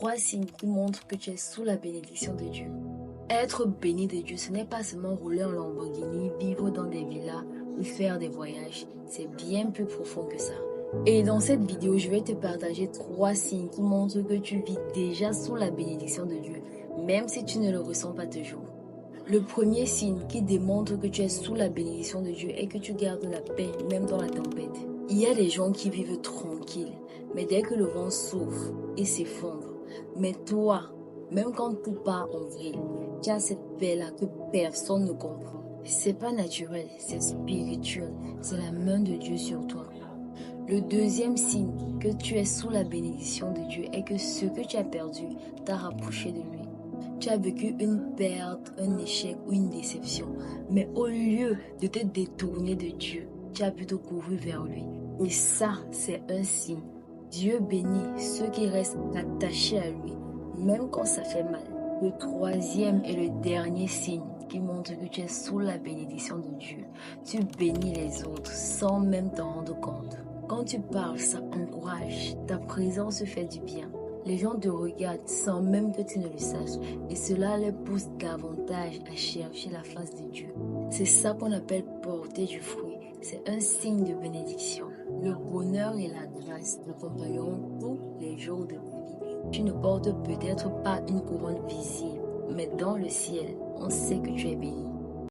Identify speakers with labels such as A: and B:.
A: 3 signes qui montrent que tu es sous la bénédiction de Dieu. Être béni de Dieu, ce n'est pas seulement rouler en Lamborghini, vivre dans des villas ou faire des voyages. C'est bien plus profond que ça. Et dans cette vidéo, je vais te partager 3 signes qui montrent que tu vis déjà sous la bénédiction de Dieu, même si tu ne le ressens pas toujours. Le premier signe qui démontre que tu es sous la bénédiction de Dieu est que tu gardes la paix, même dans la tempête. Il y a des gens qui vivent tranquilles, mais dès que le vent souffle, ils s'effondrent. Mais toi, même quand tout part en vrille, tu as cette paix-là que personne ne comprend. C'est pas naturel, c'est spirituel. C'est la main de Dieu sur toi. Le deuxième signe que tu es sous la bénédiction de Dieu est que ce que tu as perdu t'a rapproché de lui. Tu as vécu une perte, un échec ou une déception. Mais au lieu de te détourner de Dieu, tu as plutôt couru vers lui. Et ça, c'est un signe. Dieu bénit ceux qui restent attachés à lui, même quand ça fait mal. Le troisième et le dernier signe qui montre que tu es sous la bénédiction de Dieu. Tu bénis les autres sans même t'en rendre compte. Quand tu parles, ça encourage. Ta présence fait du bien. Les gens te regardent sans même que tu ne le saches et cela les pousse davantage à chercher la face de Dieu. C'est ça qu'on appelle porter du fruit. C'est un signe de bénédiction. Le bonheur et la grâce t'accompagneront tous les jours de ta vie. Tu ne portes peut-être pas une couronne visible, mais dans le ciel, on sait que tu es béni.